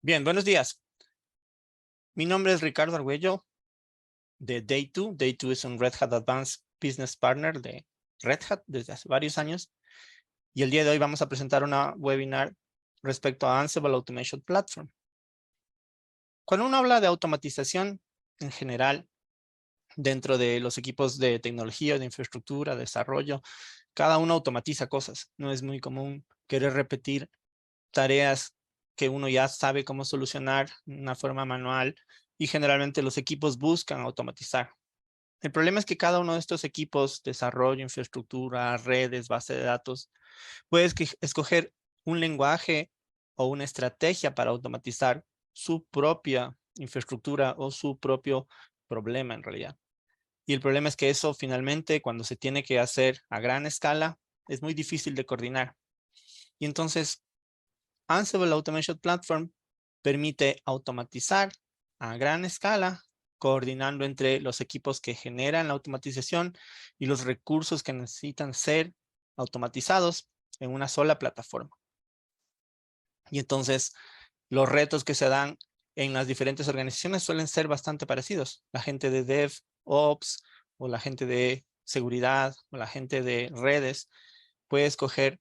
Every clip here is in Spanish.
Bien, buenos días. Mi nombre es Ricardo Argüello de Day2. Day2 es un Red Hat Advanced Business Partner de Red Hat desde hace varios años. Y el día de hoy vamos a presentar una webinar respecto a Ansible Automation Platform. Cuando uno habla de automatización en general, dentro de los equipos de tecnología, de infraestructura, desarrollo, cada uno automatiza cosas. No es muy común querer repetir tareas que uno ya sabe cómo solucionar de una forma manual y generalmente los equipos buscan automatizar. El problema es que cada uno de estos equipos, desarrollo, infraestructura, redes, base de datos, puede escoger un lenguaje o una estrategia para automatizar su propia infraestructura o su propio problema en realidad. Y el problema es que eso finalmente, cuando se tiene que hacer a gran escala, es muy difícil de coordinar. Y entonces, Ansible Automation Platform permite automatizar a gran escala, coordinando entre los equipos que generan la automatización y los recursos que necesitan ser automatizados en una sola plataforma. Y entonces, los retos que se dan en las diferentes organizaciones suelen ser bastante parecidos. La gente de DevOps o la gente de seguridad o la gente de redes puede escoger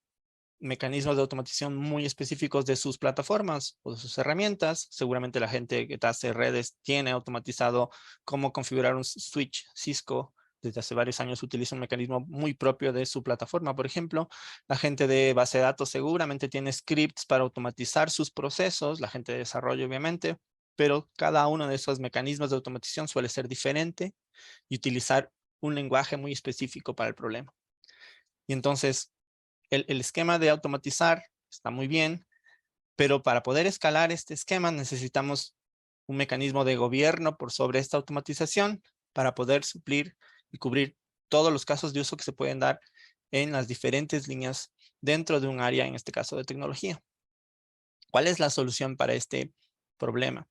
mecanismos de automatización muy específicos de sus plataformas o de sus herramientas. Seguramente la gente que hace redes tiene automatizado cómo configurar un switch Cisco. Desde hace varios años utiliza un mecanismo muy propio de su plataforma, por ejemplo. La gente de base de datos seguramente tiene scripts para automatizar sus procesos, la gente de desarrollo obviamente, pero cada uno de esos mecanismos de automatización suele ser diferente y utilizar un lenguaje muy específico para el problema. Y entonces, el esquema de automatizar está muy bien, pero para poder escalar este esquema necesitamos un mecanismo de gobierno por sobre esta automatización para poder suplir y cubrir todos los casos de uso que se pueden dar en las diferentes líneas dentro de un área, en este caso de tecnología. ¿Cuál es la solución para este problema?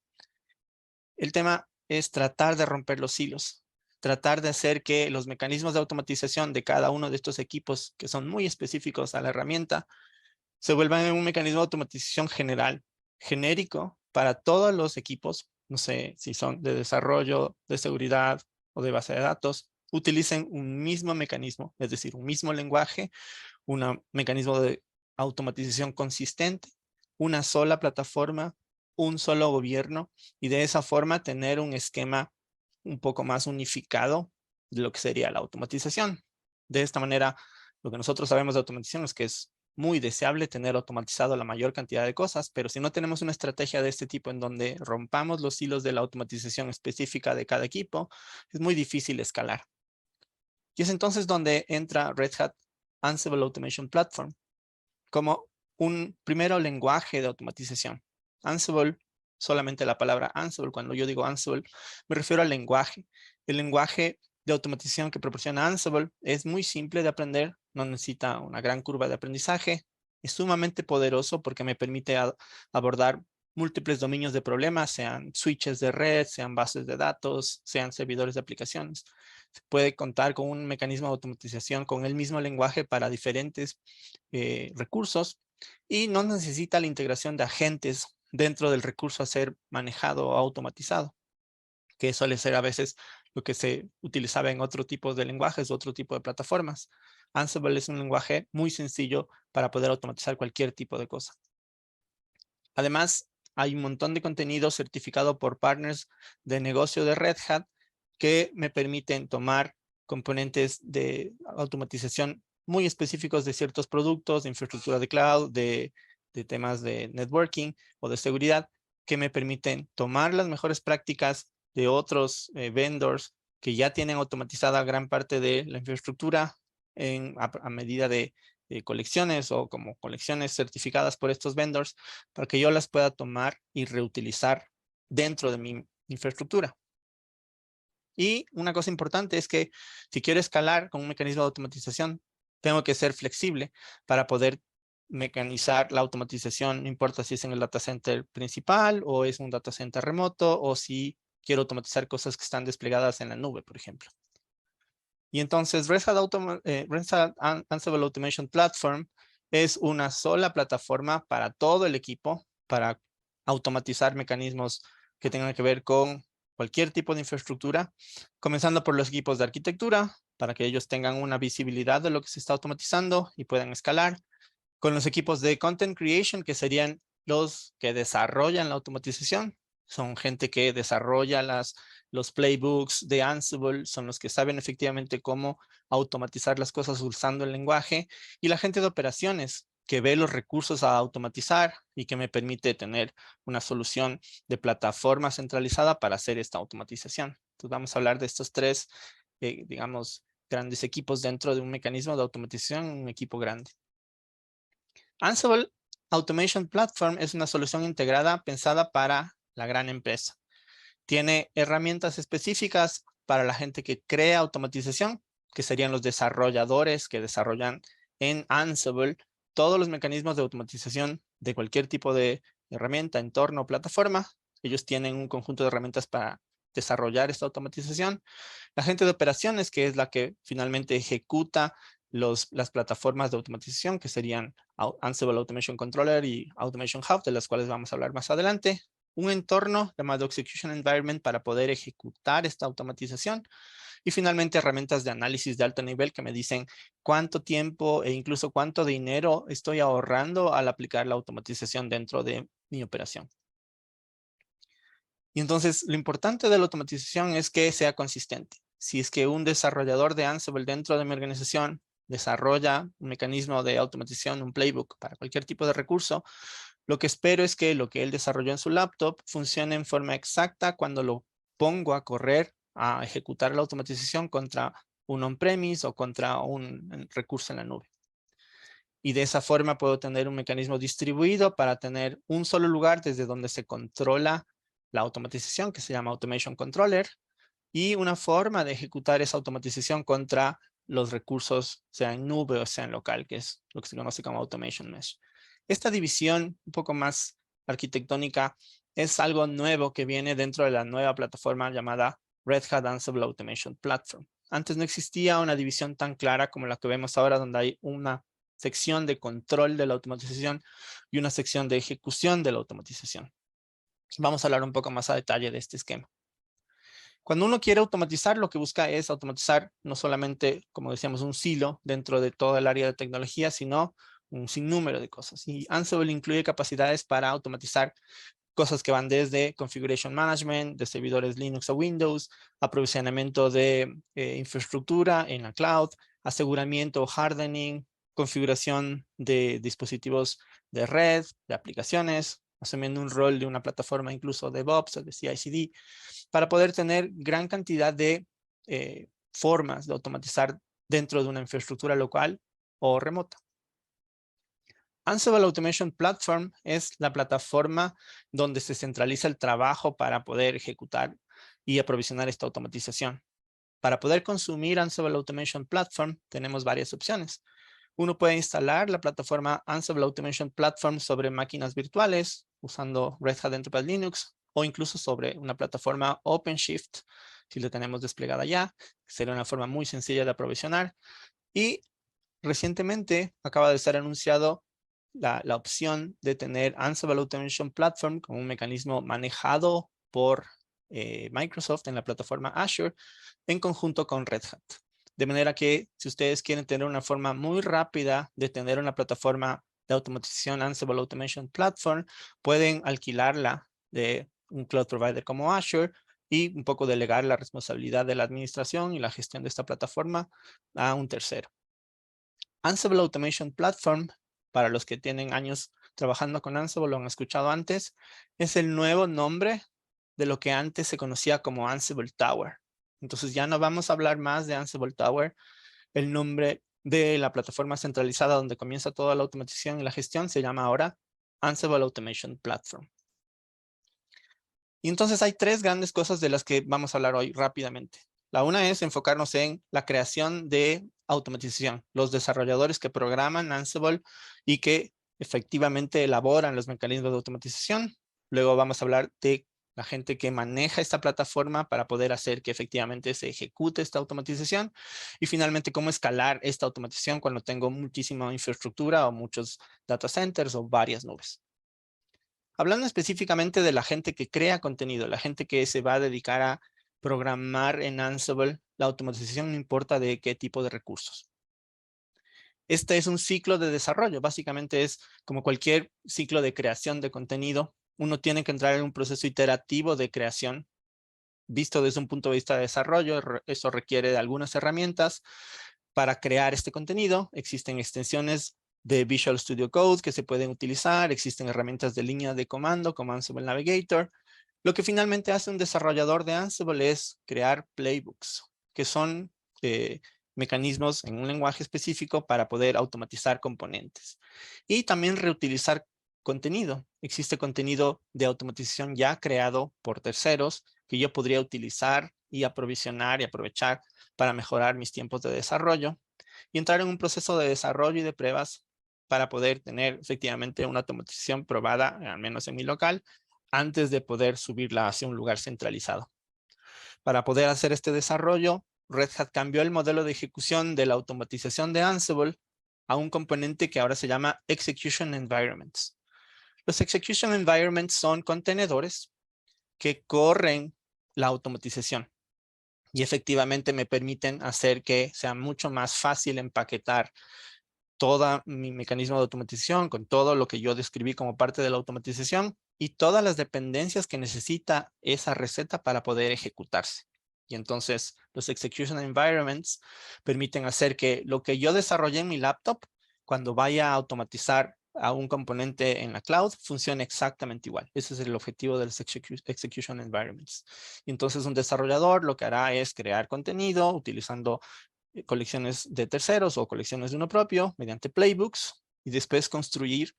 El tema es tratar de romper los hilos, tratar de hacer que los mecanismos de automatización de cada uno de estos equipos, que son muy específicos a la herramienta, se vuelvan un mecanismo de automatización general, genérico para todos los equipos, no sé si son de desarrollo, de seguridad o de base de datos, utilicen un mismo mecanismo, es decir, un mismo lenguaje, un mecanismo de automatización consistente, una sola plataforma, un solo gobierno y de esa forma tener un esquema un poco más unificado de lo que sería la automatización. De esta manera, lo que nosotros sabemos de automatización es que es muy deseable tener automatizado la mayor cantidad de cosas, pero si no tenemos una estrategia de este tipo en donde rompamos los hilos de la automatización específica de cada equipo, es muy difícil escalar. Y es entonces donde entra Red Hat Ansible Automation Platform como un primero lenguaje de automatización. Ansible, solamente la palabra Ansible, cuando yo digo Ansible, me refiero al lenguaje. El lenguaje de automatización que proporciona Ansible es muy simple de aprender, no necesita una gran curva de aprendizaje, es sumamente poderoso porque me permite abordar múltiples dominios de problemas, sean switches de red, sean bases de datos, sean servidores de aplicaciones. Se puede contar con un mecanismo de automatización con el mismo lenguaje para diferentes recursos y no necesita la integración de agentes dentro del recurso a ser manejado o automatizado, que suele ser a veces lo que se utilizaba en otro tipo de lenguajes, otro tipo de plataformas. Ansible es un lenguaje muy sencillo para poder automatizar cualquier tipo de cosa. Además, hay un montón de contenido certificado por partners de negocio de Red Hat que me permiten tomar componentes de automatización muy específicos de ciertos productos, de infraestructura de cloud, de temas de networking o de seguridad, que me permiten tomar las mejores prácticas de otros vendors que ya tienen automatizada gran parte de la infraestructura a medida de colecciones o como colecciones certificadas por estos vendors para que yo las pueda tomar y reutilizar dentro de mi infraestructura. Y una cosa importante es que si quiero escalar con un mecanismo de automatización, tengo que ser flexible para poder mecanizar la automatización, no importa si es en el data center principal o es un data center remoto o si quiero automatizar cosas que están desplegadas en la nube, por ejemplo. Y entonces Red Hat Ansible Automation Platform es una sola plataforma para todo el equipo, para automatizar mecanismos que tengan que ver con cualquier tipo de infraestructura, comenzando por los equipos de arquitectura, para que ellos tengan una visibilidad de lo que se está automatizando y puedan escalar, con los equipos de content creation, que serían los que desarrollan la automatización. Son gente que desarrolla los playbooks de Ansible, son los que saben efectivamente cómo automatizar las cosas usando el lenguaje. Y la gente de operaciones, que ve los recursos a automatizar y que me permite tener una solución de plataforma centralizada para hacer esta automatización. Entonces vamos a hablar de estos tres, digamos, grandes equipos dentro de un mecanismo de automatización, un equipo grande. Ansible Automation Platform es una solución integrada pensada para la gran empresa. Tiene herramientas específicas para la gente que crea automatización, que serían los desarrolladores que desarrollan en Ansible todos los mecanismos de automatización de cualquier tipo de herramienta, entorno o plataforma. Ellos tienen un conjunto de herramientas para desarrollar esta automatización. La gente de operaciones, que es la que finalmente ejecuta las plataformas de automatización, que serían Ansible Automation Controller y Automation Hub, de las cuales vamos a hablar más adelante. Un entorno llamado Execution Environment para poder ejecutar esta automatización. Y finalmente herramientas de análisis de alto nivel que me dicen cuánto tiempo e incluso cuánto dinero estoy ahorrando al aplicar la automatización dentro de mi operación. Y entonces lo importante de la automatización es que sea consistente. Si es que un desarrollador de Ansible dentro de mi organización desarrolla un mecanismo de automatización, un playbook para cualquier tipo de recurso, lo que espero es que lo que él desarrolló en su laptop funcione en forma exacta cuando lo pongo a correr, a ejecutar la automatización contra un on-premise o contra un recurso en la nube. Y de esa forma puedo tener un mecanismo distribuido para tener un solo lugar desde donde se controla la automatización, que se llama Automation Controller, y una forma de ejecutar esa automatización contra los recursos, sea en nube o sea en local, que es lo que se conoce como Automation Mesh. Esta división un poco más arquitectónica es algo nuevo que viene dentro de la nueva plataforma llamada Red Hat Ansible Automation Platform. Antes no existía una división tan clara como la que vemos ahora, donde hay una sección de control de la automatización y una sección de ejecución de la automatización. Vamos a hablar un poco más a detalle de este esquema. Cuando uno quiere automatizar, lo que busca es automatizar no solamente, como decíamos, un silo dentro de todo el área de tecnología, sino un sinnúmero de cosas. Y Ansible incluye capacidades para automatizar cosas que van desde configuration management, de servidores Linux o Windows, aprovisionamiento de infraestructura en la cloud, aseguramiento, hardening, configuración de dispositivos de red, de aplicaciones, asumiendo un rol de una plataforma incluso de DevOps o de CI/CD, para poder tener gran cantidad de formas de automatizar dentro de una infraestructura local o remota. Ansible Automation Platform es la plataforma donde se centraliza el trabajo para poder ejecutar y aprovisionar esta automatización. Para poder consumir Ansible Automation Platform tenemos varias opciones. Uno puede instalar la plataforma Ansible Automation Platform sobre máquinas virtuales usando Red Hat Enterprise Linux o incluso sobre una plataforma OpenShift, si lo tenemos desplegada ya, sería una forma muy sencilla de aprovisionar. Y recientemente acaba de ser anunciado la opción de tener Ansible Automation Platform como un mecanismo manejado por Microsoft en la plataforma Azure en conjunto con Red Hat. De manera que si ustedes quieren tener una forma muy rápida de tener una plataforma de automatización Ansible Automation Platform, pueden alquilarla de un cloud provider como Azure y un poco delegar la responsabilidad de la administración y la gestión de esta plataforma a un tercero. Ansible Automation Platform, para los que tienen años trabajando con Ansible, lo han escuchado antes, es el nuevo nombre de lo que antes se conocía como Ansible Tower. Entonces ya no vamos a hablar más de Ansible Tower. El nombre de la plataforma centralizada donde comienza toda la automatización y la gestión se llama ahora Ansible Automation Platform. Y entonces hay tres grandes cosas de las que vamos a hablar hoy rápidamente. La una es enfocarnos en la creación de automatización, los desarrolladores que programan Ansible y que efectivamente elaboran los mecanismos de automatización. Luego vamos a hablar de la gente que maneja esta plataforma para poder hacer que efectivamente se ejecute esta automatización. Y finalmente, cómo escalar esta automatización cuando tengo muchísima infraestructura o muchos data centers o varias nubes. Hablando específicamente de la gente que crea contenido, la gente que se va a dedicar a programar en Ansible, la automatización no importa de qué tipo de recursos. Este es un ciclo de desarrollo, básicamente es como cualquier ciclo de creación de contenido. Uno tiene que entrar en un proceso iterativo de creación, visto desde un punto de vista de desarrollo. Eso requiere de algunas herramientas para crear este contenido. Existen extensiones de Visual Studio Code que se pueden utilizar, existen herramientas de línea de comando como Ansible Navigator. Lo que finalmente hace un desarrollador de Ansible es crear playbooks, que son mecanismos en un lenguaje específico para poder automatizar componentes. Y también reutilizar contenido. Existe contenido de automatización ya creado por terceros que yo podría utilizar y aprovisionar y aprovechar para mejorar mis tiempos de desarrollo y entrar en un proceso de desarrollo y de pruebas para poder tener efectivamente una automatización probada, al menos en mi local, antes de poder subirla hacia un lugar centralizado. Para poder hacer este desarrollo, Red Hat cambió el modelo de ejecución de la automatización de Ansible a un componente que ahora se llama Execution Environments. Los Execution Environments son contenedores que corren la automatización y efectivamente me permiten hacer que sea mucho más fácil empaquetar todo mi mecanismo de automatización con todo lo que yo describí como parte de la automatización y todas las dependencias que necesita esa receta para poder ejecutarse. Y entonces los execution environments permiten hacer que lo que yo desarrollé en mi laptop, cuando vaya a automatizar a un componente en la cloud, funcione exactamente igual. Ese es el objetivo de los execution environments. Y entonces un desarrollador lo que hará es crear contenido utilizando colecciones de terceros o colecciones de uno propio mediante playbooks y después construir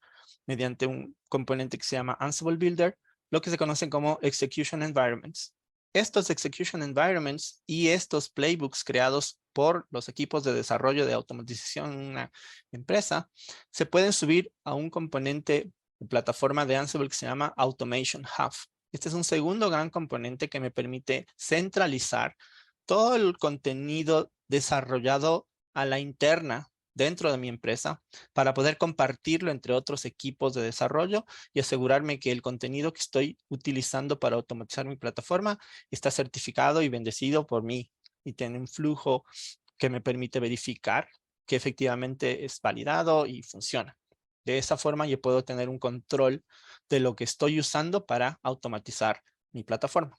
mediante un componente que se llama Ansible Builder, lo que se conocen como Execution Environments. Estos Execution Environments y estos playbooks creados por los equipos de desarrollo de automatización en una empresa se pueden subir a un componente de plataforma de Ansible que se llama Automation Hub. Este es un segundo gran componente que me permite centralizar todo el contenido desarrollado a la interna dentro de mi empresa para poder compartirlo entre otros equipos de desarrollo y asegurarme que el contenido que estoy utilizando para automatizar mi plataforma está certificado y bendecido por mí y tiene un flujo que me permite verificar que efectivamente es validado y funciona. De esa forma yo puedo tener un control de lo que estoy usando para automatizar mi plataforma.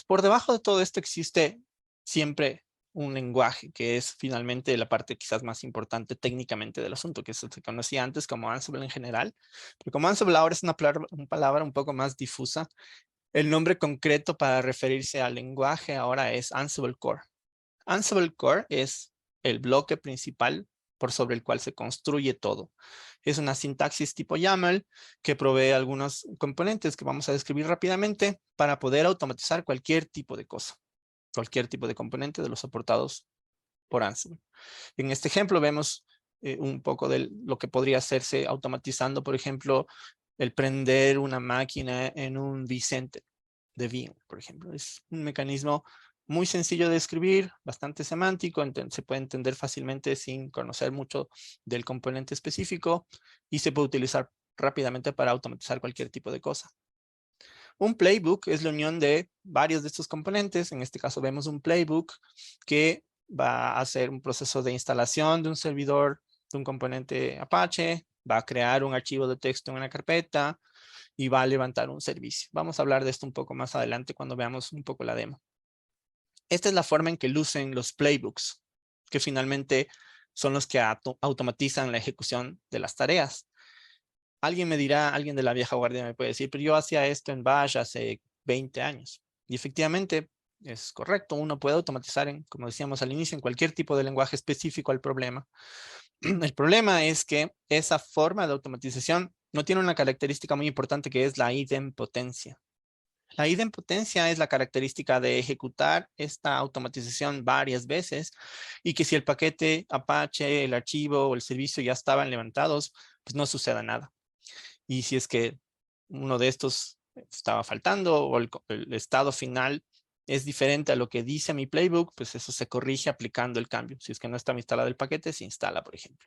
Por debajo de todo esto existe siempre un lenguaje que es finalmente la parte quizás más importante técnicamente del asunto, que se conocía antes como Ansible en general, pero como Ansible ahora es una palabra un poco más difusa, el nombre concreto para referirse al lenguaje ahora es Ansible Core. Ansible Core es el bloque principal por sobre el cual se construye todo. Es una sintaxis tipo YAML que provee algunos componentes que vamos a describir rápidamente para poder automatizar cualquier tipo de cosa, cualquier tipo de componente de los soportados por Ansible. En este ejemplo vemos un poco de lo que podría hacerse automatizando, por ejemplo, el prender una máquina en un vCenter de Vim, por ejemplo. Es un mecanismo muy sencillo de escribir, bastante semántico, se puede entender fácilmente sin conocer mucho del componente específico y se puede utilizar rápidamente para automatizar cualquier tipo de cosa. Un playbook es la unión de varios de estos componentes. En este caso vemos un playbook que va a hacer un proceso de instalación de un servidor, de un componente Apache, va a crear un archivo de texto en una carpeta y va a levantar un servicio. Vamos a hablar de esto un poco más adelante cuando veamos un poco la demo. Esta es la forma en que lucen los playbooks, que finalmente son los que automatizan la ejecución de las tareas. Alguien me dirá, alguien de la vieja guardia me puede decir, pero yo hacía esto en Bash hace 20 años. Y efectivamente es correcto, uno puede automatizar, como decíamos al inicio, en cualquier tipo de lenguaje específico al problema. El problema es que esa forma de automatización no tiene una característica muy importante que es la idempotencia. La idempotencia es la característica de ejecutar esta automatización varias veces y que si el paquete Apache, el archivo o el servicio ya estaban levantados, pues no suceda nada. Y si es que uno de estos estaba faltando o el estado final es diferente a lo que dice mi playbook, pues eso se corrige aplicando el cambio. Si es que no está instalado el paquete, se instala, por ejemplo.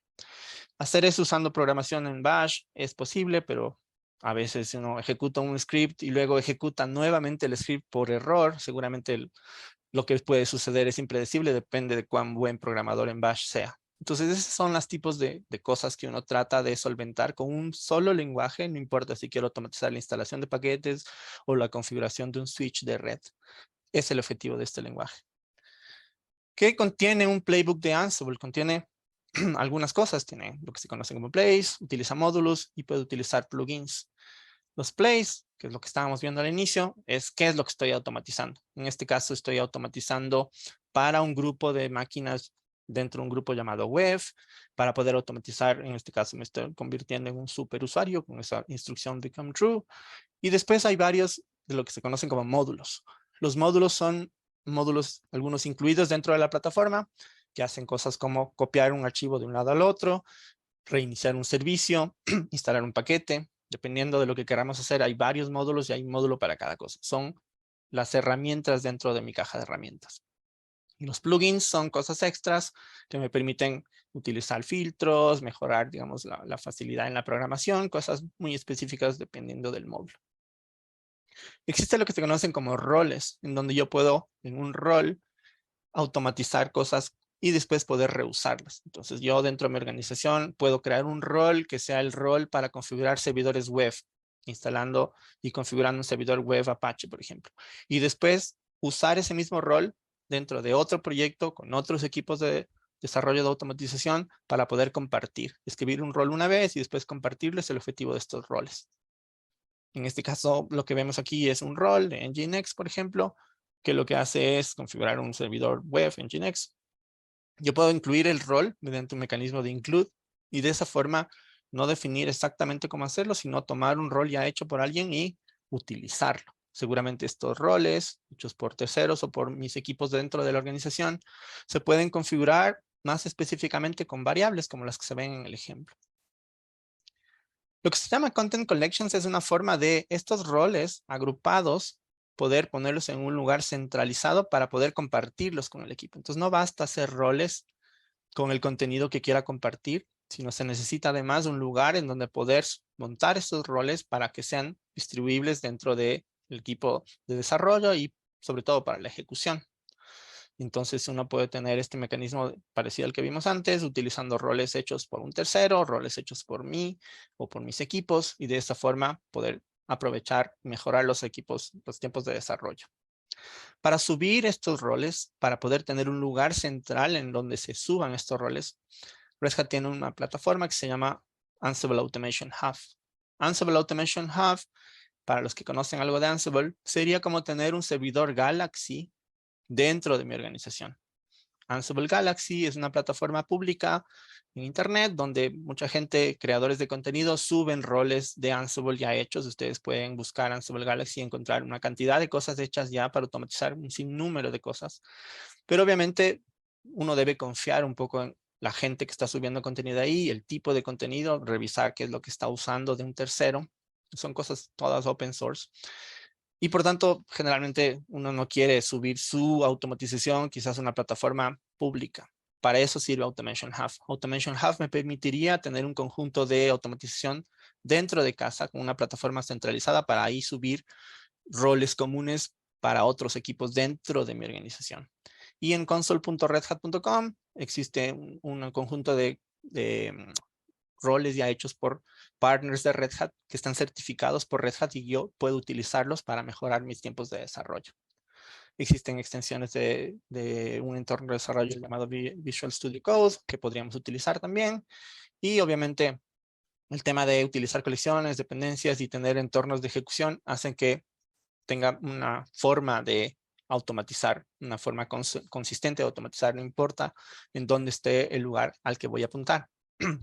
Hacer eso usando programación en Bash es posible, pero A veces uno ejecuta un script y luego ejecuta nuevamente el script por error. Seguramente lo que puede suceder es impredecible, depende de cuán buen programador en Bash sea. Entonces, esos son los tipos de cosas que uno trata de solventar con un solo lenguaje, no importa si quiero automatizar la instalación de paquetes o la configuración de un switch de red. Es el objetivo de este lenguaje. ¿Qué contiene un playbook de Ansible? Contiene algunas cosas. Tiene lo que se conoce como plays, utiliza módulos y puede utilizar plugins. Los plays, que es lo que estábamos viendo al inicio, es qué es lo que estoy automatizando. En este caso estoy automatizando para un grupo de máquinas dentro de un grupo llamado web, para poder automatizar, en este caso me estoy convirtiendo en un superusuario con esa instrucción become true. Y después hay varios de lo que se conocen como módulos. Los módulos son módulos, algunos incluidos dentro de la plataforma, que hacen cosas como copiar un archivo de un lado al otro, reiniciar un servicio, instalar un paquete. Dependiendo de lo que queramos hacer, hay varios módulos y hay un módulo para cada cosa. Son las herramientas dentro de mi caja de herramientas. Y los plugins son cosas extras que me permiten utilizar filtros, mejorar, digamos, la facilidad en la programación, cosas muy específicas dependiendo del módulo. Existe lo que se conocen como roles, en donde yo puedo, en un rol, automatizar cosas y después poder reusarlas. Entonces yo dentro de mi organización puedo crear un rol que sea el rol para configurar servidores web, instalando y configurando un servidor web Apache, por ejemplo. Y después usar ese mismo rol dentro de otro proyecto con otros equipos de desarrollo de automatización para poder compartir. Escribir un rol una vez y después compartirlo es el objetivo de estos roles. En este caso, lo que vemos aquí es un rol de Nginx, por ejemplo, que lo que hace es configurar un servidor web Nginx. Yo puedo incluir el rol mediante un mecanismo de include y de esa forma no definir exactamente cómo hacerlo, sino tomar un rol ya hecho por alguien y utilizarlo. Seguramente estos roles, hechos por terceros o por mis equipos dentro de la organización, se pueden configurar más específicamente con variables como las que se ven en el ejemplo. Lo que se llama Content Collections es una forma de estos roles agrupados, poder ponerlos en un lugar centralizado para poder compartirlos con el equipo. Entonces no basta hacer roles con el contenido que quiera compartir, sino se necesita además un lugar en donde poder montar estos roles para que sean distribuibles dentro del equipo de desarrollo y sobre todo para la ejecución. Entonces uno puede tener este mecanismo parecido al que vimos antes, utilizando roles hechos por un tercero, roles hechos por mí o por mis equipos, y de esta forma poder aprovechar y mejorar los equipos, los tiempos de desarrollo. Para subir estos roles, para poder tener un lugar central en donde se suban estos roles, Red Hat tiene una plataforma que se llama Ansible Automation Hub. Ansible Automation Hub, para los que conocen algo de Ansible, sería como tener un servidor Galaxy dentro de mi organización. Ansible Galaxy es una plataforma pública en internet donde mucha gente, creadores de contenido, suben roles de Ansible ya hechos. Ustedes pueden buscar Ansible Galaxy y encontrar una cantidad de cosas hechas ya para automatizar un sinnúmero de cosas. Pero obviamente uno debe confiar un poco en la gente que está subiendo contenido ahí, el tipo de contenido, revisar qué es lo que está usando de un tercero. Son cosas todas open source. Y por tanto, generalmente uno no quiere subir su automatización quizás a una plataforma pública. Para eso sirve Automation Hub. Automation Hub me permitiría tener un conjunto de automatización dentro de casa con una plataforma centralizada para ahí subir roles comunes para otros equipos dentro de mi organización. Y en console.redhat.com existe un conjunto de roles ya hechos por partners de Red Hat que están certificados por Red Hat y yo puedo utilizarlos para mejorar mis tiempos de desarrollo. Existen extensiones de un entorno de desarrollo llamado Visual Studio Code que podríamos utilizar también. Y obviamente el tema de utilizar colecciones, dependencias y tener entornos de ejecución hacen que tenga una forma de automatizar, una forma consistente de automatizar, no importa en dónde esté el lugar al que voy a apuntar.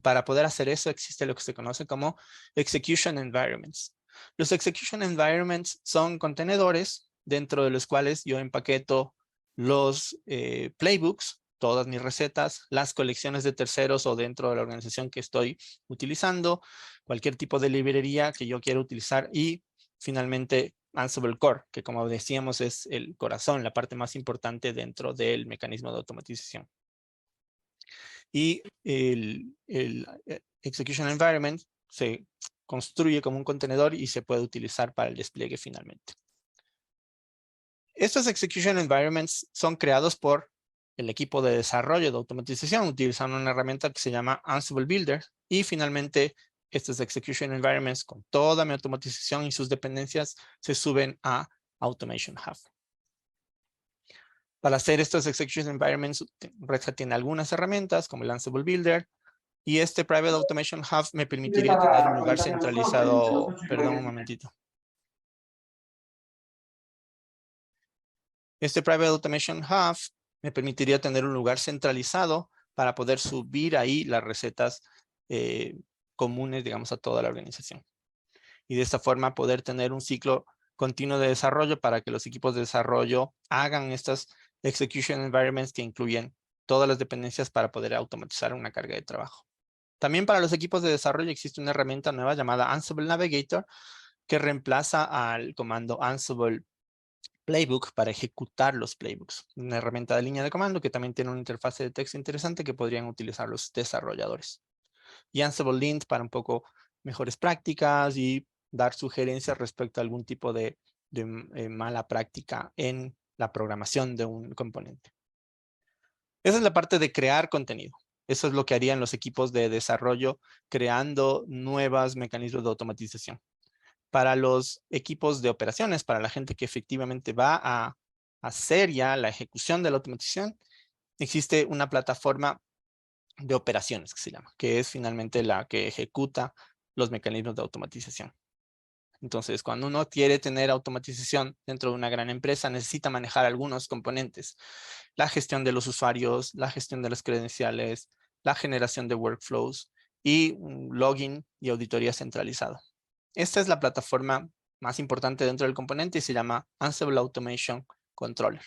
Para poder hacer eso existe lo que se conoce como Execution Environments. Los Execution Environments son contenedores dentro de los cuales yo empaqueto los playbooks, todas mis recetas, las colecciones de terceros o dentro de la organización que estoy utilizando, cualquier tipo de librería que yo quiera utilizar y finalmente Ansible Core, que como decíamos es el corazón, la parte más importante dentro del mecanismo de automatización. Y el Execution Environment se construye como un contenedor y se puede utilizar para el despliegue finalmente. Estos execution environments son creados por el equipo de desarrollo de automatización utilizando una herramienta que se llama Ansible Builder. Y finalmente, estos execution environments con toda mi automatización y sus dependencias se suben a Automation Hub. Para hacer estos execution environments, Red Hat tiene algunas herramientas como el Ansible Builder. Y este Private Automation Hub me permitiría tener un lugar centralizado. Perdón un momentito. Este Private Automation Hub me permitiría tener un lugar centralizado para poder subir ahí las recetas comunes, digamos, a toda la organización. Y de esta forma poder tener un ciclo continuo de desarrollo para que los equipos de desarrollo hagan estas execution environments que incluyen todas las dependencias para poder automatizar una carga de trabajo. También para los equipos de desarrollo existe una herramienta nueva llamada Ansible Navigator que reemplaza al comando Ansible Playbook para ejecutar los playbooks. Una herramienta de línea de comando que también tiene una interfaz de texto interesante que podrían utilizar los desarrolladores. Y Ansible Lint para un poco mejores prácticas y dar sugerencias respecto a algún tipo de mala práctica en la programación de un componente. Esa es la parte de crear contenido. Eso es lo que harían los equipos de desarrollo creando nuevos mecanismos de automatización. Para los equipos de operaciones, para la gente que efectivamente va a hacer ya la ejecución de la automatización, existe una plataforma de operaciones que se llama, que es finalmente la que ejecuta los mecanismos de automatización. Entonces, cuando uno quiere tener automatización dentro de una gran empresa, necesita manejar algunos componentes. La gestión de los usuarios, la gestión de las credenciales, la generación de workflows y un login y auditoría centralizado. Esta es la plataforma más importante dentro del componente y se llama Ansible Automation Controller.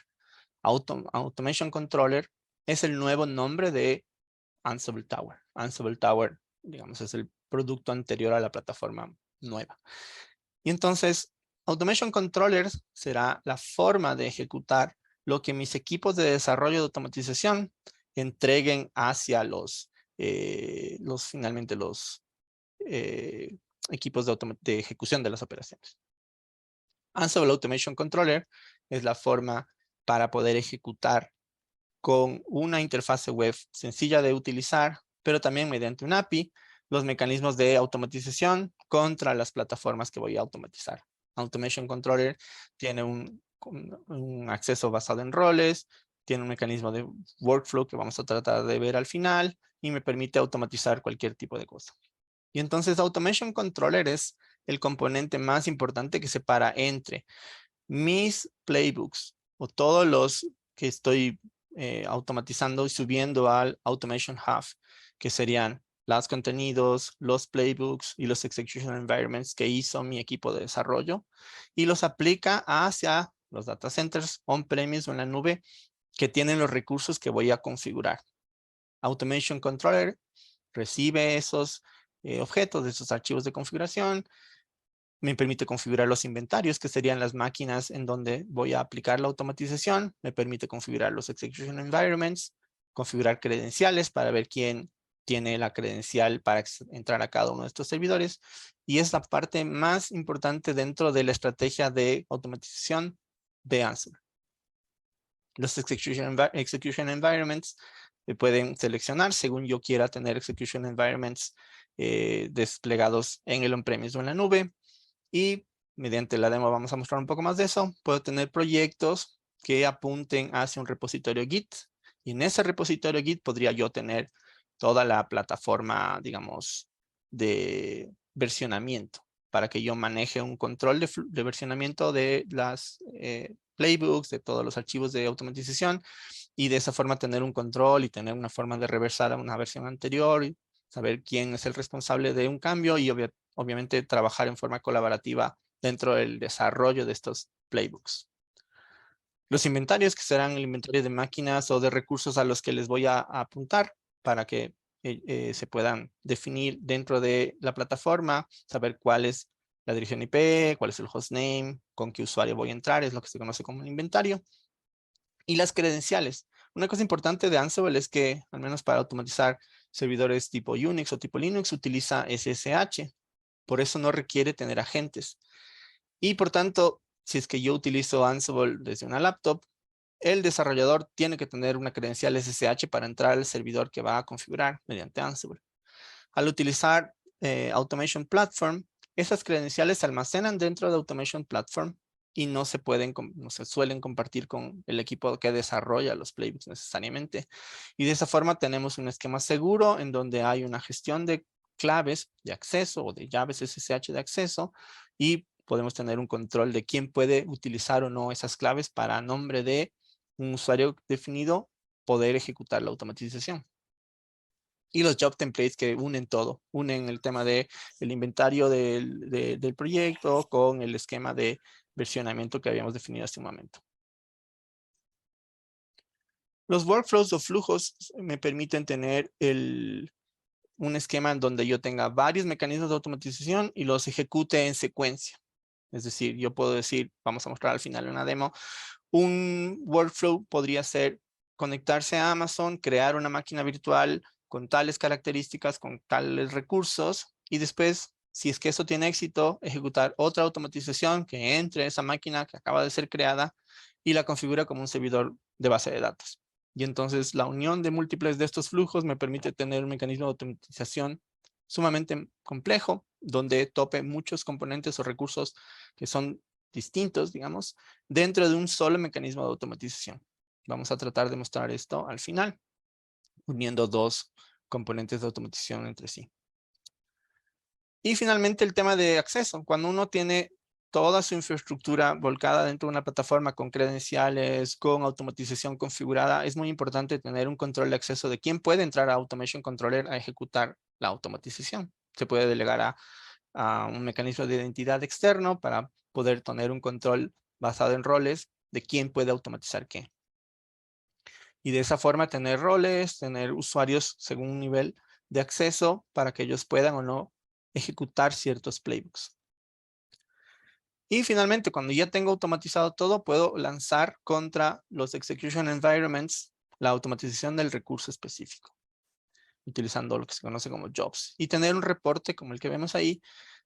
Automation Controller es el nuevo nombre de Ansible Tower. Ansible Tower, digamos, es el producto anterior a la plataforma nueva. Y entonces, Automation Controller será la forma de ejecutar lo que mis equipos de desarrollo de automatización entreguen hacia finalmente los equipos de ejecución de las operaciones. Ansible Automation Controller es la forma para poder ejecutar con una interfase web sencilla de utilizar, pero también mediante un API, los mecanismos de automatización contra las plataformas que voy a automatizar. Automation Controller tiene un acceso basado en roles, tiene un mecanismo de workflow que vamos a tratar de ver al final y me permite automatizar cualquier tipo de cosa. Y entonces Automation Controller es el componente más importante que separa entre mis playbooks o todos los que estoy automatizando y subiendo al Automation Hub, que serían los contenidos, los playbooks y los execution environments que hizo mi equipo de desarrollo y los aplica hacia los data centers on-premise o en la nube que tienen los recursos que voy a configurar. Automation Controller recibe esos objetos, esos archivos de configuración, me permite configurar los inventarios, que serían las máquinas en donde voy a aplicar la automatización. Me permite configurar los execution environments, configurar credenciales para ver quién tiene la credencial para entrar a cada uno de estos servidores. Y es la parte más importante dentro de la estrategia de automatización de Ansible. Los execution environments pueden seleccionar según yo quiera tener execution environments desplegados en el on-premise o en la nube. Y mediante la demo vamos a mostrar un poco más de eso. Puedo tener proyectos que apunten hacia un repositorio Git. Y en ese repositorio Git podría yo tener toda la plataforma, digamos, de versionamiento para que yo maneje un control de versionamiento de las playbooks, de todos los archivos de automatización y de esa forma tener un control y tener una forma de reversar a una versión anterior y saber quién es el responsable de un cambio y obviamente trabajar en forma colaborativa dentro del desarrollo de estos playbooks. Los inventarios que serán el inventario de máquinas o de recursos a los que les voy a apuntar para que se puedan definir dentro de la plataforma, saber cuál es la dirección IP, cuál es el hostname, con qué usuario voy a entrar, es lo que se conoce como un inventario. Y las credenciales. Una cosa importante de Ansible es que, al menos para automatizar servidores tipo Unix o tipo Linux, utiliza SSH. Por eso no requiere tener agentes. Y por tanto, si es que yo utilizo Ansible desde una laptop, el desarrollador tiene que tener una credencial SSH para entrar al servidor que va a configurar mediante Ansible. Al utilizar Automation Platform, esas credenciales se almacenan dentro de Automation Platform y no se suelen compartir con el equipo que desarrolla los playbooks necesariamente. Y de esa forma tenemos un esquema seguro en donde hay una gestión de claves de acceso o de llaves SSH de acceso y podemos tener un control de quién puede utilizar o no esas claves para a nombre de un usuario definido poder ejecutar la automatización. Y los job templates que unen todo, unen el tema del inventario del proyecto con el esquema de versionamiento que habíamos definido hace un momento. Los workflows o flujos me permiten tener un esquema en donde yo tenga varios mecanismos de automatización y los ejecute en secuencia. Es decir, yo puedo decir, vamos a mostrar al final una demo, un workflow podría ser conectarse a Amazon, crear una máquina virtual con tales características, con tales recursos, y después, si es que eso tiene éxito, ejecutar otra automatización que entre esa máquina que acaba de ser creada y la configura como un servidor de base de datos. Y entonces la unión de múltiples de estos flujos me permite tener un mecanismo de automatización sumamente complejo, donde tope muchos componentes o recursos que son distintos, digamos, dentro de un solo mecanismo de automatización. Vamos a tratar de mostrar esto al final, uniendo dos componentes de automatización entre sí. Y finalmente el tema de acceso. Cuando uno tiene toda su infraestructura volcada dentro de una plataforma con credenciales, con automatización configurada, es muy importante tener un control de acceso de quién puede entrar a Automation Controller a ejecutar la automatización. Se puede delegar a un mecanismo de identidad externo para poder tener un control basado en roles de quién puede automatizar qué. Y de esa forma tener roles, tener usuarios según un nivel de acceso para que ellos puedan o no ejecutar ciertos playbooks. Y finalmente, cuando ya tengo automatizado todo, puedo lanzar contra los execution environments la automatización del recurso específico, utilizando lo que se conoce como jobs. Y tener un reporte como el que vemos ahí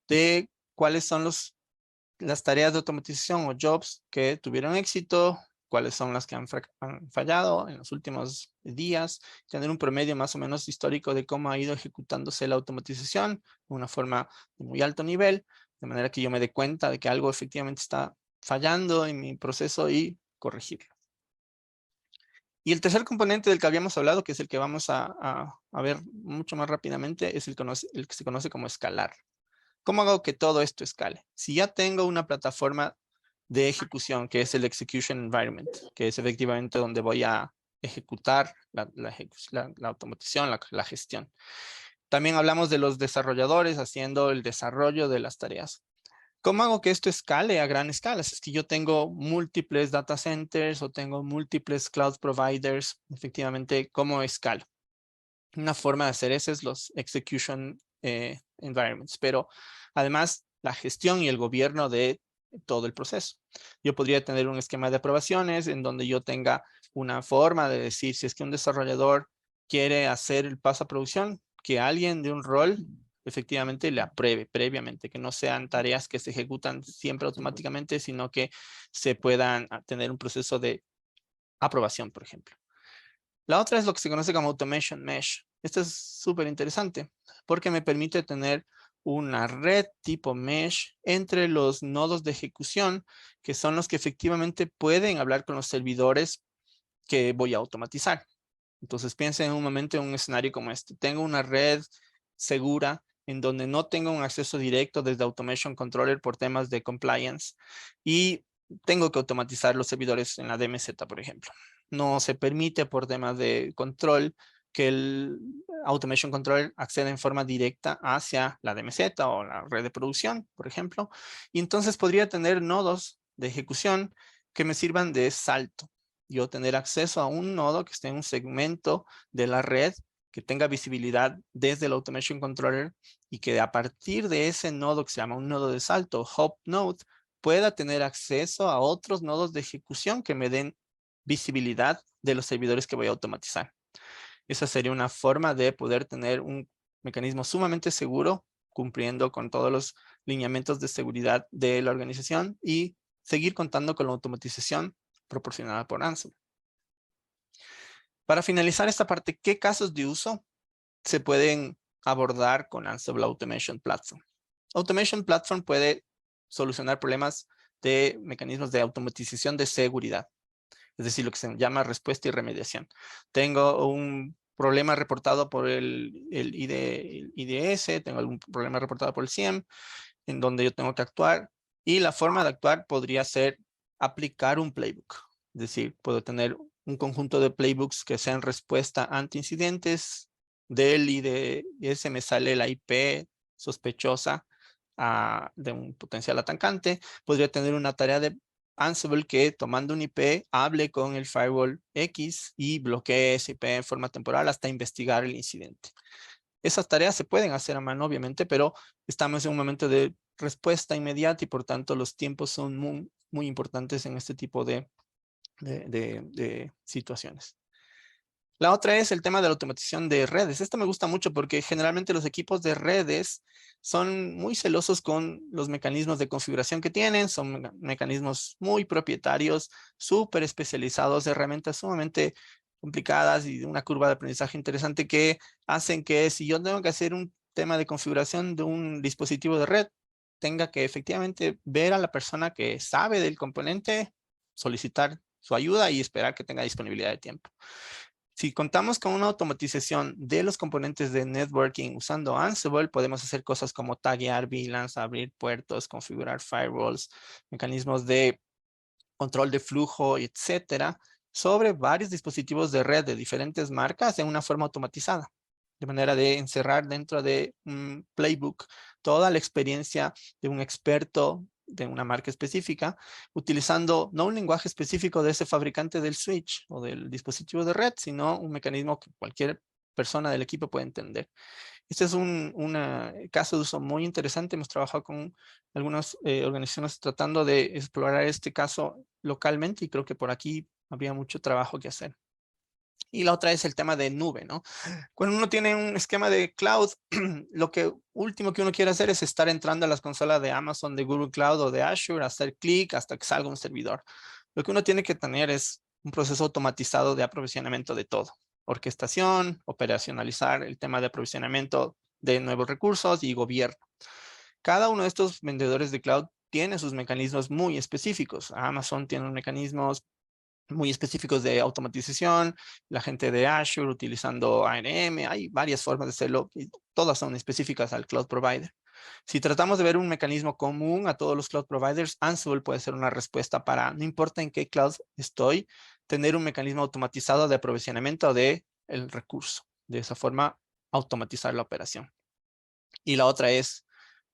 de cuáles son las tareas de automatización o jobs que tuvieron éxito, cuáles son las que han fallado en los últimos días, tener un promedio más o menos histórico de cómo ha ido ejecutándose la automatización de una forma de muy alto nivel, de manera que yo me dé cuenta de que algo efectivamente está fallando en mi proceso y corregirlo. Y el tercer componente del que habíamos hablado, que es el que vamos a ver mucho más rápidamente, es el que se conoce como escalar. ¿Cómo hago que todo esto escale? Si ya tengo una plataforma de ejecución, que es el Execution Environment, que es efectivamente donde voy a ejecutar la automatización, la gestión. También hablamos de los desarrolladores haciendo el desarrollo de las tareas. ¿Cómo hago que esto escale a gran escala? Si es que yo tengo múltiples data centers o tengo múltiples cloud providers, efectivamente, ¿cómo escalo? Una forma de hacer eso es los Execution Environments, pero además la gestión y el gobierno de todo el proceso. Yo podría tener un esquema de aprobaciones en donde yo tenga una forma de decir si es que un desarrollador quiere hacer el paso a producción, que alguien de un rol efectivamente le apruebe previamente, que no sean tareas que se ejecutan siempre automáticamente, sino que se puedan tener un proceso de aprobación, por ejemplo. La otra es lo que se conoce como Automation Mesh. Esto es súper interesante porque me permite tener una red tipo mesh entre los nodos de ejecución, que son los que efectivamente pueden hablar con los servidores que voy a automatizar. Entonces piensen en un momento en un escenario como este. Tengo una red segura en donde no tengo un acceso directo desde Automation Controller por temas de compliance y tengo que automatizar los servidores en la DMZ, por ejemplo. No se permite por temas de control que el Automation Controller acceda en forma directa hacia la DMZ o la red de producción, por ejemplo. Y entonces podría tener nodos de ejecución que me sirvan de salto. Yo tener acceso a un nodo que esté en un segmento de la red que tenga visibilidad desde el Automation Controller y que a partir de ese nodo que se llama un nodo de salto, Hop Node, pueda tener acceso a otros nodos de ejecución que me den visibilidad de los servidores que voy a automatizar. Esa sería una forma de poder tener un mecanismo sumamente seguro cumpliendo con todos los lineamientos de seguridad de la organización y seguir contando con la automatización proporcionada por Ansible. Para finalizar esta parte, ¿qué casos de uso se pueden abordar con Ansible Automation Platform? Automation Platform puede solucionar problemas de mecanismos de automatización de seguridad, es decir, lo que se llama respuesta y remediación. Tengo un problema reportado por el IDS, tengo algún problema reportado por el CIEM, en donde yo tengo que actuar, y la forma de actuar podría ser aplicar un playbook. Es decir, puedo tener un conjunto de playbooks que sean respuesta ante incidentes. Del IDS me sale la IP sospechosa de un potencial atacante. Podría tener una tarea de Ansible que, tomando un IP, hable con el firewall X y bloquee ese IP en forma temporal hasta investigar el incidente. Esas tareas se pueden hacer a mano, obviamente, pero estamos en un momento de respuesta inmediata y por tanto los tiempos son muy, muy importantes en este tipo de situaciones. La otra es el tema de la automatización de redes. Esto me gusta mucho porque generalmente los equipos de redes son muy celosos con los mecanismos de configuración que tienen. Son mecanismos muy propietarios, súper especializados, herramientas sumamente complicadas y de una curva de aprendizaje interesante que hacen que si yo tengo que hacer un tema de configuración de un dispositivo de red, tenga que efectivamente ver a la persona que sabe del componente, solicitar su ayuda y esperar que tenga disponibilidad de tiempo. Si contamos con una automatización de los componentes de networking usando Ansible, podemos hacer cosas como taguear VLANs, abrir puertos, configurar firewalls, mecanismos de control de flujo, etcétera, sobre varios dispositivos de red de diferentes marcas de una forma automatizada, de manera de encerrar dentro de un playbook toda la experiencia de un experto de una marca específica, utilizando no un lenguaje específico de ese fabricante del switch o del dispositivo de red, sino un mecanismo que cualquier persona del equipo puede entender. Este es un caso de uso muy interesante. Hemos trabajado con algunas organizaciones tratando de explorar este caso localmente y creo que por aquí habría mucho trabajo que hacer. Y la otra es el tema de nube, ¿no? Cuando uno tiene un esquema de cloud, lo último que uno quiere hacer es estar entrando a las consolas de Amazon, de Google Cloud o de Azure, hacer clic hasta que salga un servidor. Lo que uno tiene que tener es un proceso automatizado de aprovisionamiento de todo. Orquestación, operacionalizar el tema de aprovisionamiento de nuevos recursos y gobierno. Cada uno de estos vendedores de cloud tiene sus mecanismos muy específicos. Amazon tiene mecanismos muy específicos de automatización, la gente de Azure utilizando ARM, hay varias formas de hacerlo y todas son específicas al cloud provider. Si tratamos de ver un mecanismo común a todos los cloud providers, Ansible puede ser una respuesta para, no importa en qué cloud estoy, tener un mecanismo automatizado de aprovisionamiento del recurso. De esa forma, automatizar la operación. Y la otra es,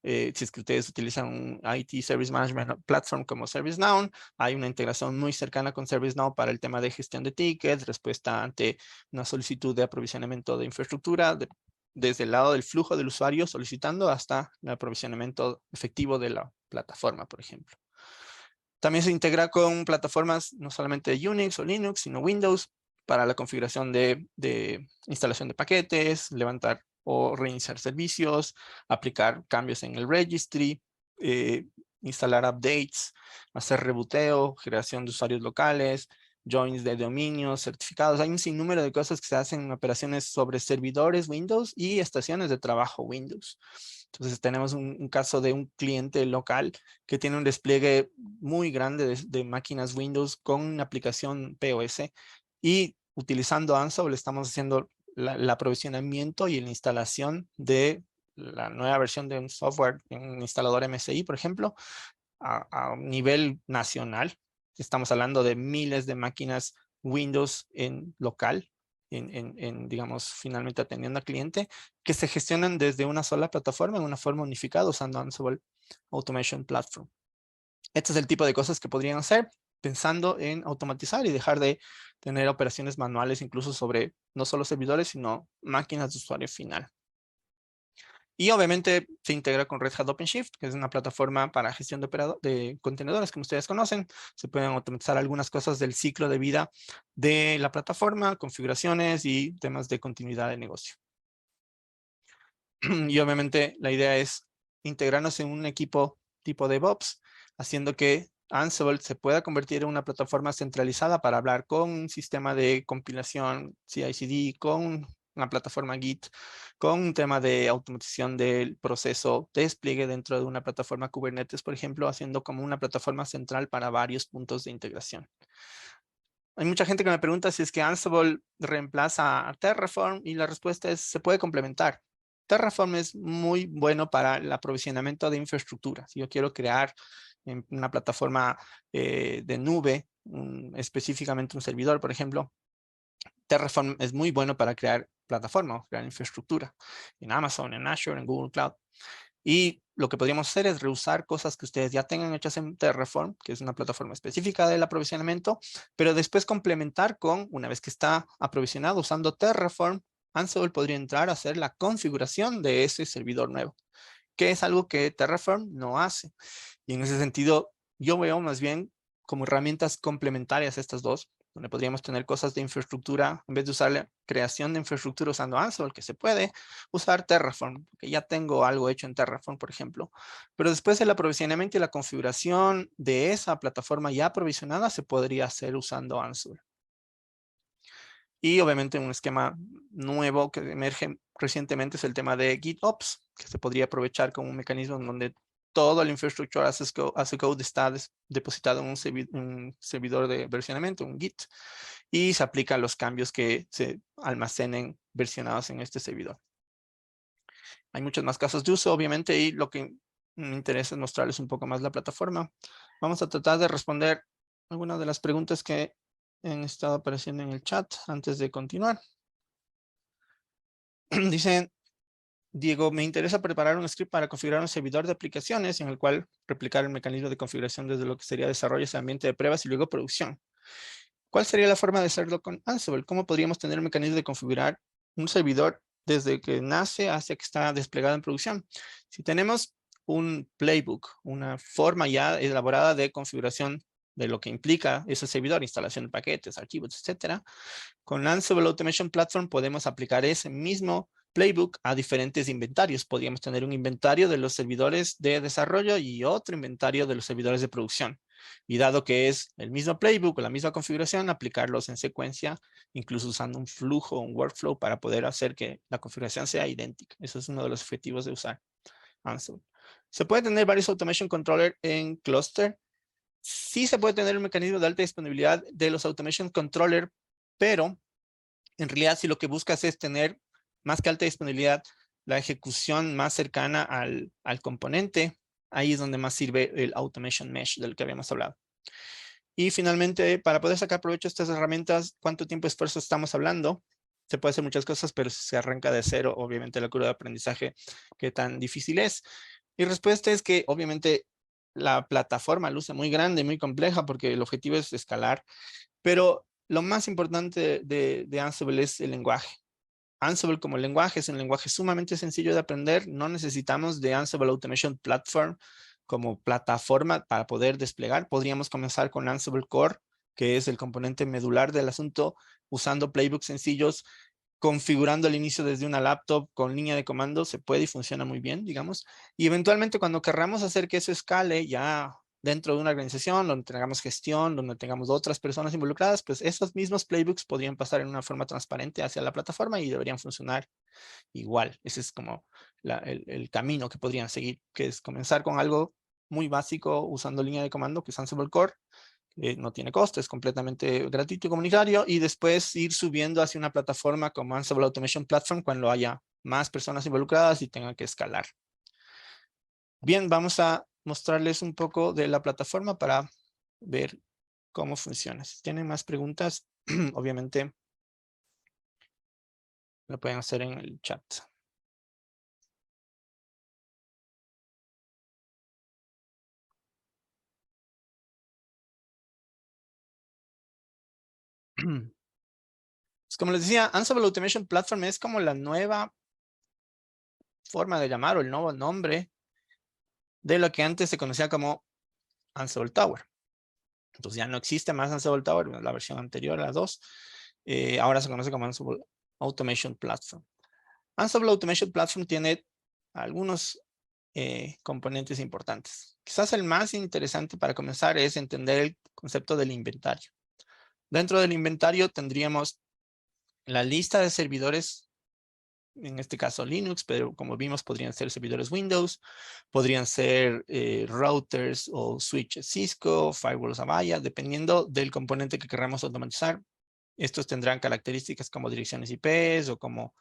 si es que ustedes utilizan un IT Service Management Platform como ServiceNow, hay una integración muy cercana con ServiceNow para el tema de gestión de tickets, respuesta ante una solicitud de aprovisionamiento de infraestructura, desde el lado del flujo del usuario solicitando hasta el aprovisionamiento efectivo de la plataforma, por ejemplo. También se integra con plataformas no solamente de Unix o Linux, sino Windows para la configuración de instalación de paquetes, levantar o reiniciar servicios, aplicar cambios en el registry, instalar updates, hacer reboteo, creación de usuarios locales, joins de dominios, certificados. Hay un sinnúmero de cosas que se hacen en operaciones sobre servidores Windows y estaciones de trabajo Windows. Entonces tenemos un caso de un cliente local que tiene un despliegue muy grande de máquinas Windows con una aplicación POS y utilizando Ansible estamos haciendo el aprovisionamiento y la instalación de la nueva versión de un software, un instalador MSI, por ejemplo, a un nivel nacional. Estamos hablando de miles de máquinas Windows en local, digamos, finalmente atendiendo al cliente, que se gestionan desde una sola plataforma, en una forma unificada, usando Ansible Automation Platform. Este es el tipo de cosas que podrían hacer pensando en automatizar y dejar de tener operaciones manuales, incluso sobre no solo servidores, sino máquinas de usuario final. Y obviamente se integra con Red Hat OpenShift, que es una plataforma para gestión de contenedores, como ustedes conocen. Se pueden automatizar algunas cosas del ciclo de vida de la plataforma, configuraciones y temas de continuidad de negocio. Y obviamente la idea es integrarnos en un equipo tipo DevOps, haciendo que Ansible se pueda convertir en una plataforma centralizada para hablar con un sistema de compilación CI/CD, con una plataforma Git, con un tema de automatización del proceso de despliegue dentro de una plataforma Kubernetes, por ejemplo, haciendo como una plataforma central para varios puntos de integración. Hay mucha gente que me pregunta si es que Ansible reemplaza a Terraform y la respuesta es se puede complementar. Terraform es muy bueno para el aprovisionamiento de infraestructura. Si yo quiero crear en una plataforma de nube, específicamente un servidor, por ejemplo, Terraform es muy bueno para crear plataforma, crear infraestructura en Amazon, en Azure, en Google Cloud. Y lo que podríamos hacer es reusar cosas que ustedes ya tengan hechas en Terraform, que es una plataforma específica del aprovisionamiento, pero después complementar con, una vez que está aprovisionado usando Terraform, Ansible podría entrar a hacer la configuración de ese servidor nuevo, que es algo que Terraform no hace. Y en ese sentido, yo veo más bien como herramientas complementarias estas dos, donde podríamos tener cosas de infraestructura, en vez de usar la creación de infraestructura usando Ansible, que se puede usar Terraform, que ya tengo algo hecho en Terraform, por ejemplo. Pero después el aprovisionamiento y la configuración de esa plataforma ya aprovisionada se podría hacer usando Ansible. Y obviamente un esquema nuevo que emerge recientemente es el tema de GitOps, que se podría aprovechar como un mecanismo en donde toda la infraestructura as a code está depositado en un servidor de versionamiento, un Git, y se aplican los cambios que se almacenen versionados en este servidor. Hay muchos más casos de uso, obviamente, y lo que me interesa es mostrarles un poco más la plataforma. Vamos a tratar de responder algunas de las preguntas que han estado apareciendo en el chat antes de continuar. Dicen, Diego, me interesa preparar un script para configurar un servidor de aplicaciones en el cual replicar el mecanismo de configuración desde lo que sería desarrollo, ese ambiente de pruebas y luego producción. ¿Cuál sería la forma de hacerlo con Ansible? ¿Cómo podríamos tener un mecanismo de configurar un servidor desde que nace hasta que está desplegado en producción? Si tenemos un playbook, una forma ya elaborada de configuración de lo que implica ese servidor, instalación de paquetes, archivos, etcétera, con Ansible Automation Platform podemos aplicar ese mismo playbook a diferentes inventarios. Podríamos tener un inventario de los servidores de desarrollo y otro inventario de los servidores de producción. Y dado que es el mismo playbook o la misma configuración, aplicarlos en secuencia, incluso usando un flujo, un workflow para poder hacer que la configuración sea idéntica. Eso es uno de los objetivos de usar Ansible. ¿Se puede tener varios Automation Controller en cluster? Sí se puede tener un mecanismo de alta disponibilidad de los Automation Controller, pero en realidad si lo que buscas es tener más que alta disponibilidad, la ejecución más cercana al componente, ahí es donde más sirve el Automation Mesh del que habíamos hablado. Y finalmente, para poder sacar provecho de estas herramientas, ¿cuánto tiempo de esfuerzo estamos hablando? Se puede hacer muchas cosas, pero si se arranca de cero, obviamente la curva de aprendizaje, ¿qué tan difícil es? Y respuesta es que obviamente la plataforma luce muy grande, muy compleja, porque el objetivo es escalar, pero lo más importante de Ansible es el lenguaje. Ansible como lenguaje es un lenguaje sumamente sencillo de aprender. No necesitamos de Ansible Automation Platform como plataforma para poder desplegar. Podríamos comenzar con Ansible Core, que es el componente medular del asunto, usando playbooks sencillos, configurando el inicio desde una laptop con línea de comando. Se puede y funciona muy bien, digamos. Y eventualmente cuando querramos hacer que eso escale ya dentro de una organización, donde tengamos gestión, donde tengamos otras personas involucradas, pues esos mismos playbooks podrían pasar en una forma transparente hacia la plataforma y deberían funcionar igual. Ese es como el camino que podrían seguir, que es comenzar con algo muy básico usando línea de comando, que es Ansible Core, que no tiene costo, es completamente gratuito y comunitario, y después ir subiendo hacia una plataforma como Ansible Automation Platform cuando haya más personas involucradas y tengan que escalar. Bien, vamos a mostrarles un poco de la plataforma para ver cómo funciona. Si tienen más preguntas, obviamente lo pueden hacer en el chat. Pues como les decía, Ansible Automation Platform es como la nueva forma de llamar o el nuevo nombre de lo que antes se conocía como Ansible Tower. Entonces ya no existe más Ansible Tower, la versión anterior, la 2. Ahora se conoce como Ansible Automation Platform. Ansible Automation Platform tiene algunos componentes importantes. Quizás el más interesante para comenzar es entender el concepto del inventario. Dentro del inventario tendríamos la lista de servidores, en este caso Linux, pero como vimos podrían ser servidores Windows, podrían ser routers o switches Cisco, firewalls Avaya, dependiendo del componente que queramos automatizar. Estos tendrán características como direcciones IPs o como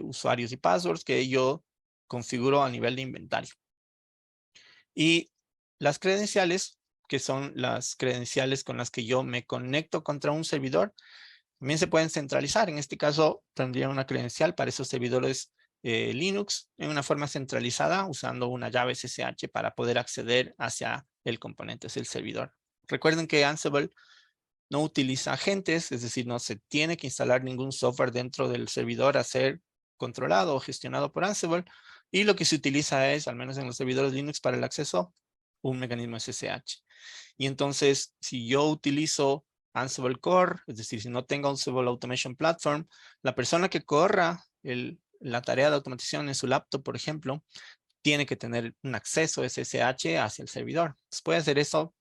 usuarios y passwords que yo configuro a nivel de inventario. Y las credenciales, que son las credenciales con las que yo me conecto contra un servidor, también se pueden centralizar. En este caso, tendría una credencial para esos servidores Linux en una forma centralizada usando una llave SSH para poder acceder hacia el componente, es el servidor. Recuerden que Ansible no utiliza agentes, es decir, no se tiene que instalar ningún software dentro del servidor a ser controlado o gestionado por Ansible. Y lo que se utiliza es, al menos en los servidores Linux para el acceso, un mecanismo SSH. Y entonces, si yo utilizo Ansible Core, es decir, si no tengo Ansible Automation Platform, la persona que corra la tarea de automatización en su laptop, por ejemplo, tiene que tener un acceso SSH hacia el servidor. Entonces puede hacer eso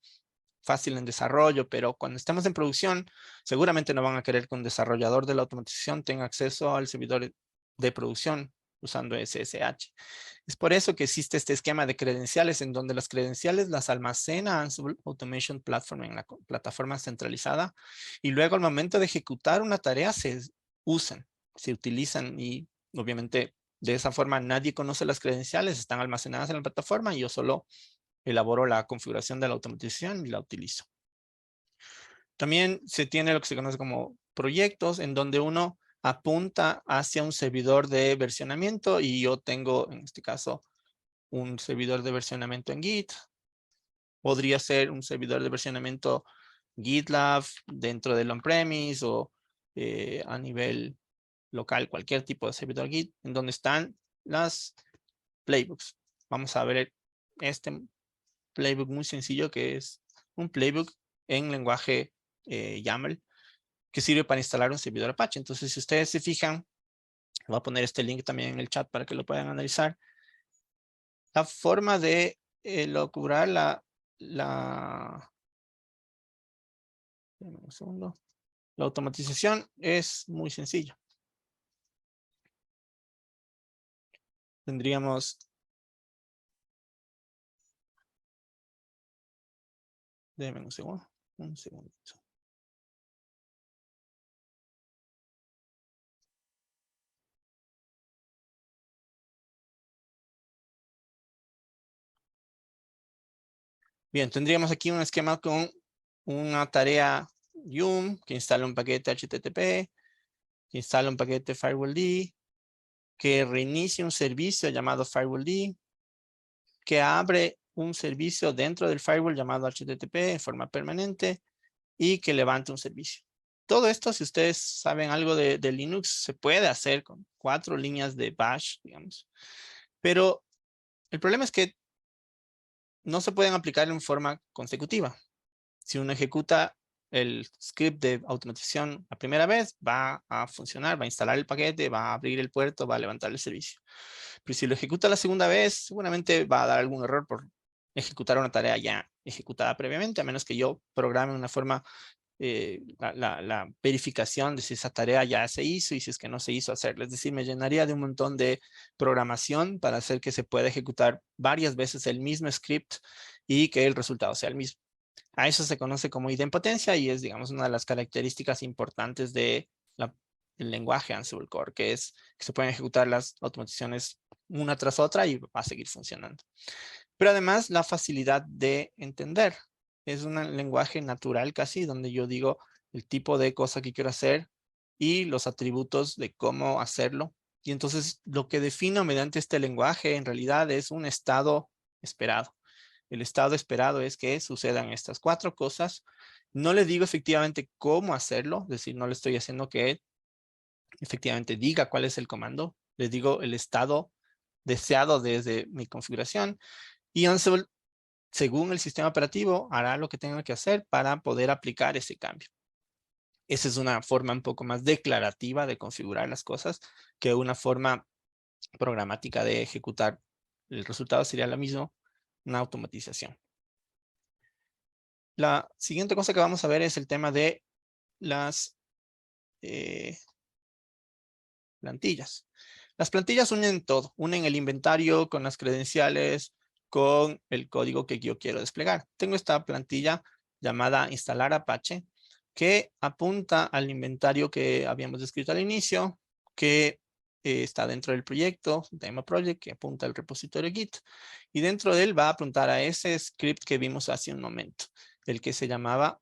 fácil en desarrollo, pero cuando estemos en producción, seguramente no van a querer que un desarrollador de la automatización tenga acceso al servidor de producción usando SSH. Es por eso que existe este esquema de credenciales en donde las credenciales las almacena Ansible Automation Platform en la plataforma centralizada y luego al momento de ejecutar una tarea se usan, se utilizan y obviamente de esa forma nadie conoce las credenciales, están almacenadas en la plataforma y yo solo elaboro la configuración de la automatización y la utilizo. También se tiene lo que se conoce como proyectos en donde uno apunta hacia un servidor de versionamiento y yo tengo, en este caso, un servidor de versionamiento en Git. Podría ser un servidor de versionamiento GitLab dentro del on-premise o a nivel local, cualquier tipo de servidor Git, en donde están las playbooks. Vamos a ver este playbook muy sencillo que es un playbook en lenguaje YAML que sirve para instalar un servidor Apache. Entonces, si ustedes se fijan, voy a poner este link también en el chat para que lo puedan analizar. La forma de lograr un segundo. La automatización es muy sencilla. Tendríamos, déjenme un segundo. Un segundo. Bien, tendríamos aquí un esquema con una tarea yum que instala un paquete HTTP, que instala un paquete firewalld, que reinicia un servicio llamado firewalld, que abre un servicio dentro del firewall llamado HTTP en forma permanente y que levanta un servicio. Todo esto, si ustedes saben algo de Linux, se puede hacer con 4 líneas de bash, digamos. Pero el problema es que no se pueden aplicar en forma consecutiva. Si uno ejecuta el script de automatización la primera vez, va a funcionar, va a instalar el paquete, va a abrir el puerto, va a levantar el servicio. Pero si lo ejecuta la segunda vez, seguramente va a dar algún error por ejecutar una tarea ya ejecutada previamente, a menos que yo programe una forma, la verificación de si esa tarea ya se hizo y si es que no se hizo hacerla. Es decir, me llenaría de un montón de programación para hacer que se pueda ejecutar varias veces el mismo script y que el resultado sea el mismo. A eso se conoce como idempotencia y es, digamos, una de las características importantes de el lenguaje Ansible Core, que es que se pueden ejecutar las automatizaciones una tras otra y va a seguir funcionando. Pero además la facilidad de entender. Es un lenguaje natural casi, donde yo digo el tipo de cosa que quiero hacer y los atributos de cómo hacerlo. Y entonces lo que defino mediante este lenguaje en realidad es un estado esperado. El estado esperado es que sucedan estas 4 cosas. No le digo efectivamente cómo hacerlo, es decir, no le estoy haciendo que efectivamente diga cuál es el comando. Le digo el estado deseado desde mi configuración y Ansible, según el sistema operativo, hará lo que tenga que hacer para poder aplicar ese cambio. Esa es una forma un poco más declarativa de configurar las cosas que una forma programática de ejecutar. El resultado sería lo mismo, una automatización. La siguiente cosa que vamos a ver es el tema de las plantillas. Las plantillas unen todo, unen el inventario con las credenciales, con el código que yo quiero desplegar. Tengo esta plantilla llamada instalar Apache que apunta al inventario que habíamos descrito al inicio, que está dentro del proyecto, demo project, que apunta al repositorio Git. Y dentro de él va a apuntar a ese script que vimos hace un momento, el que se llamaba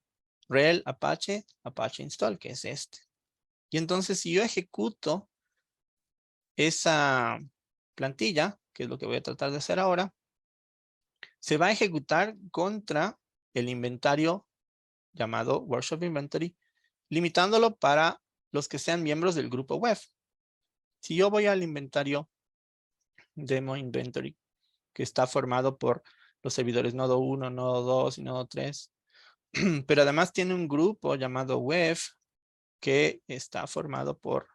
rel Apache install, que es este. Y entonces si yo ejecuto esa plantilla, que es lo que voy a tratar de hacer ahora, se va a ejecutar contra el inventario llamado Workshop Inventory, limitándolo para los que sean miembros del grupo web. Si yo voy al inventario Demo Inventory, que está formado por los servidores Nodo 1, Nodo 2 y Nodo 3, pero además tiene un grupo llamado web que está formado por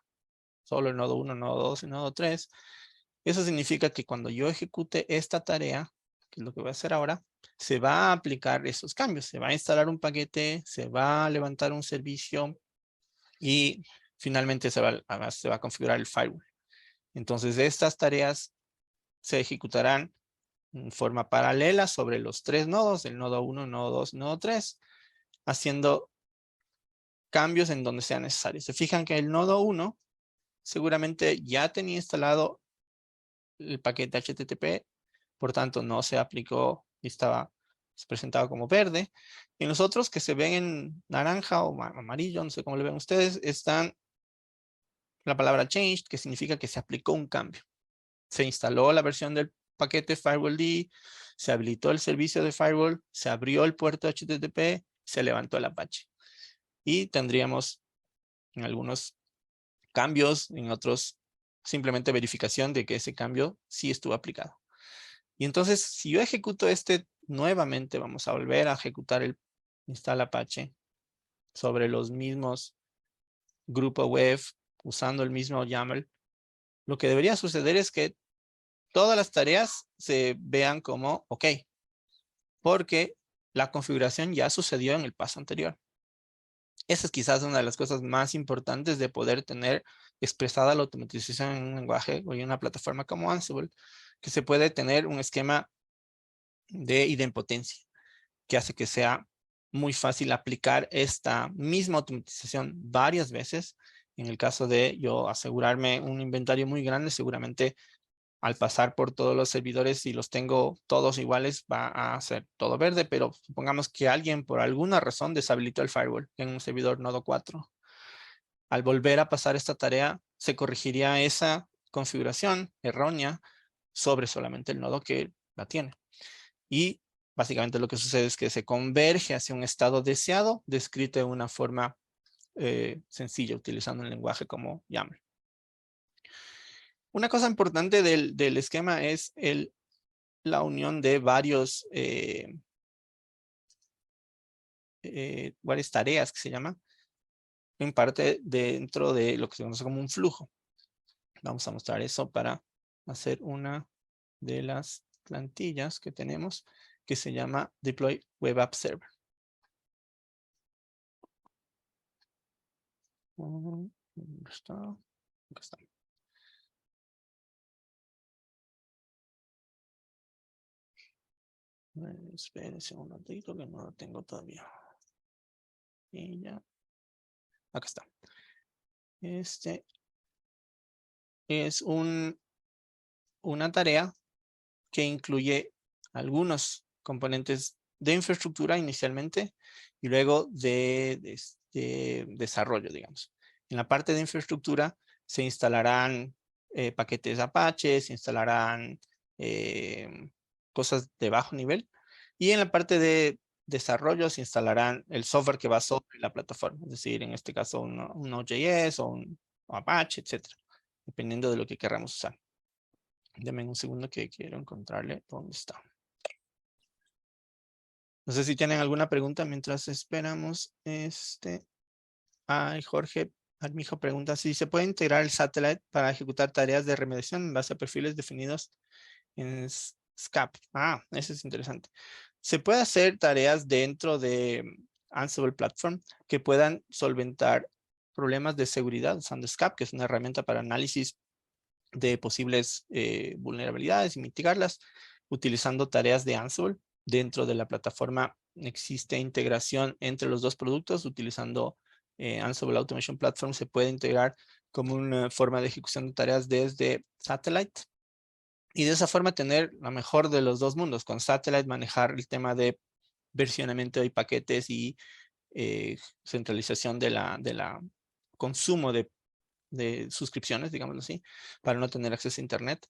solo el Nodo 1, Nodo 2 y Nodo 3. Eso significa que cuando yo ejecute esta tarea, que es lo que voy a hacer ahora, se va a aplicar esos cambios. Se va a instalar un paquete, se va a levantar un servicio y finalmente se va a configurar el firewall. Entonces, estas tareas se ejecutarán en forma paralela sobre los tres nodos, el nodo 1, nodo 2 y nodo 3, haciendo cambios en donde sea necesario. Se fijan que el nodo 1 seguramente ya tenía instalado el paquete HTTP, por tanto no se aplicó y estaba presentado como verde. En los otros que se ven en naranja o amarillo, no sé cómo lo ven ustedes, están la palabra changed, que significa que se aplicó un cambio. Se instaló la versión del paquete firewall-d, se habilitó el servicio de firewall, se abrió el puerto HTTP, se levantó el Apache. Y tendríamos en algunos cambios, en otros simplemente verificación de que ese cambio sí estuvo aplicado. Y entonces, si yo ejecuto este nuevamente, vamos a volver a ejecutar el install Apache sobre los mismos grupo web, usando el mismo YAML. Lo que debería suceder es que todas las tareas se vean como OK, porque la configuración ya sucedió en el paso anterior. Esa es quizás una de las cosas más importantes de poder tener expresada la automatización en un lenguaje o en una plataforma como Ansible, que se puede tener un esquema de idempotencia, que hace que sea muy fácil aplicar esta misma automatización varias veces. En el caso de yo asegurarme un inventario muy grande, seguramente al pasar por todos los servidores, si los tengo todos iguales, va a ser todo verde, pero supongamos que alguien por alguna razón deshabilitó el firewall en un servidor nodo 4. Al volver a pasar esta tarea, se corregiría esa configuración errónea sobre solamente el nodo que la tiene. Y básicamente lo que sucede es que se converge hacia un estado deseado, descrito de una forma sencilla, utilizando un lenguaje como YAML. Una cosa importante del esquema es la unión de varias tareas que se llaman, en parte dentro de lo que se conoce como un flujo. Vamos a mostrar eso para hacer una de las plantillas que tenemos, que se llama Deploy Web App Server. ¿Dónde está? Acá está. Espérense un ratito que no lo tengo todavía. Y ya. Acá está. Este es una tarea que incluye algunos componentes de infraestructura inicialmente y luego de desarrollo, digamos. En la parte de infraestructura se instalarán paquetes Apache, se instalarán cosas de bajo nivel, y en la parte de desarrollo se instalarán el software que va sobre la plataforma, es decir, en este caso un Node.js o un Apache, etcétera, dependiendo de lo que queramos usar. Deme un segundo que quiero encontrarle dónde está. No sé si tienen alguna pregunta mientras esperamos. Ay, Jorge, Armijo pregunta si se puede integrar el satellite para ejecutar tareas de remediación en base a perfiles definidos en SCAP. Ah, eso es interesante. Se puede hacer tareas dentro de Ansible Platform que puedan solventar problemas de seguridad usando SCAP, que es una herramienta para análisis de posibles vulnerabilidades y mitigarlas utilizando tareas de Ansible. Dentro de la plataforma existe integración entre los dos productos utilizando Ansible Automation Platform. Se puede integrar como una forma de ejecución de tareas desde Satellite y de esa forma tener la mejor de los dos mundos. Con Satellite manejar el tema de versionamiento de paquetes y centralización de la consumo de suscripciones, digámoslo así, para no tener acceso a Internet.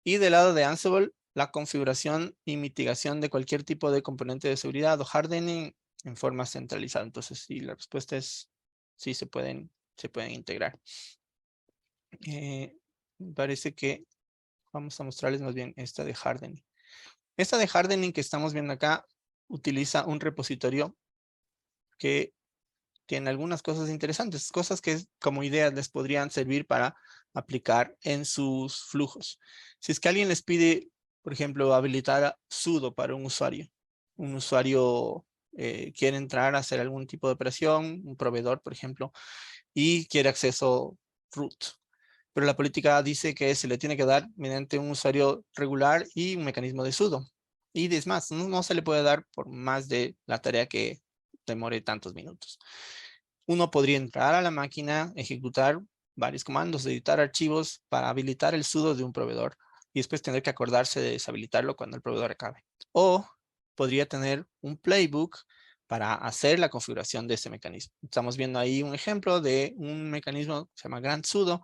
Y del lado de Ansible, la configuración y mitigación de cualquier tipo de componente de seguridad o hardening en forma centralizada. Entonces, sí, la respuesta es sí, se pueden integrar. Parece que vamos a mostrarles más bien esta de hardening. Esta de hardening que estamos viendo acá utiliza un repositorio que tiene algunas cosas interesantes, cosas que como ideas les podrían servir para aplicar en sus flujos. Si es que alguien les pide, por ejemplo, habilitar sudo para un usuario quiere entrar a hacer algún tipo de operación, un proveedor, por ejemplo, y quiere acceso root. Pero la política dice que se le tiene que dar mediante un usuario regular y un mecanismo de sudo. Y es más, no se le puede dar por más de la tarea que demore tantos minutos. Uno podría entrar a la máquina, ejecutar varios comandos, editar archivos para habilitar el sudo de un proveedor y después tener que acordarse de deshabilitarlo cuando el proveedor acabe. O podría tener un playbook para hacer la configuración de ese mecanismo. Estamos viendo ahí un ejemplo de un mecanismo que se llama Grand Sudo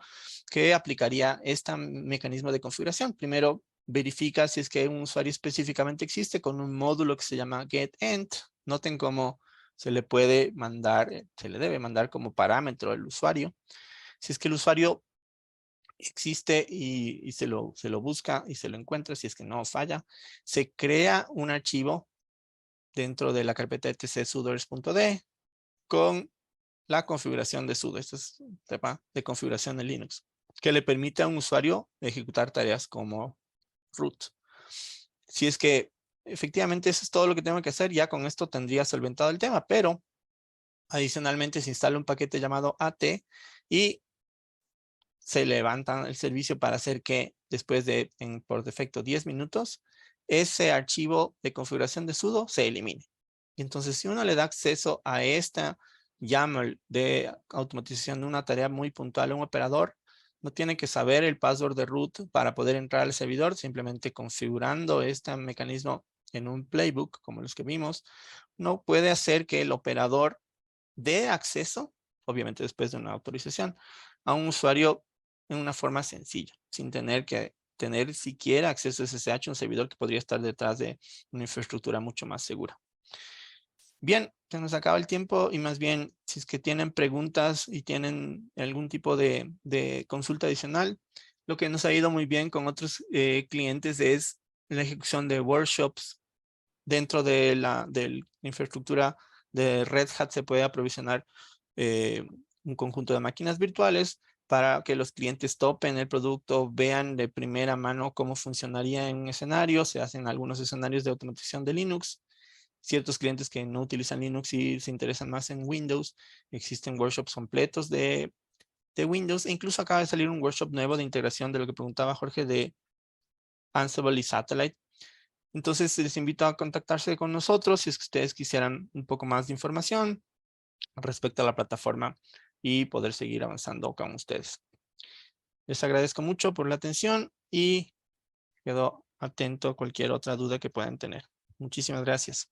que aplicaría este mecanismo de configuración. Primero verifica si es que un usuario específicamente existe con un módulo que se llama getEnt. Noten cómo se le puede mandar, se le debe mandar como parámetro al usuario. Si es que el usuario existe y se lo busca y se lo encuentra, si es que no falla, se crea un archivo dentro de la carpeta etc-sudoers.d con la configuración de sudo. Este es un tema de configuración en Linux, que le permite a un usuario ejecutar tareas como root. Si es que efectivamente eso es todo lo que tengo que hacer, ya con esto tendría solventado el tema, pero adicionalmente se instala un paquete llamado AT y se levanta el servicio para hacer que después de, por defecto, 10 minutos, ese archivo de configuración de sudo se elimine. Y entonces, si uno le da acceso a esta YAML de automatización de una tarea muy puntual a un operador, no tiene que saber el password de root para poder entrar al servidor, simplemente configurando este mecanismo en un playbook, como los que vimos, no puede hacer que el operador dé acceso, obviamente después de una autorización, a un usuario en una forma sencilla, sin tener que tener siquiera acceso a SSH, un servidor que podría estar detrás de una infraestructura mucho más segura. Bien, se nos acaba el tiempo y más bien, si es que tienen preguntas y tienen algún tipo de consulta adicional, lo que nos ha ido muy bien con otros clientes es la ejecución de workshops dentro de la infraestructura de Red Hat. Se puede aprovisionar un conjunto de máquinas virtuales para que los clientes topen el producto, vean de primera mano cómo funcionaría en un escenario. Se hacen algunos escenarios de automatización de Linux. Ciertos clientes que no utilizan Linux y se interesan más en Windows, existen workshops completos de Windows. E incluso acaba de salir un workshop nuevo de integración de lo que preguntaba Jorge de Ansible y Satellite. Entonces les invito a contactarse con nosotros si es que ustedes quisieran un poco más de información respecto a la plataforma y poder seguir avanzando con ustedes. Les agradezco mucho por la atención y quedo atento a cualquier otra duda que puedan tener. Muchísimas gracias.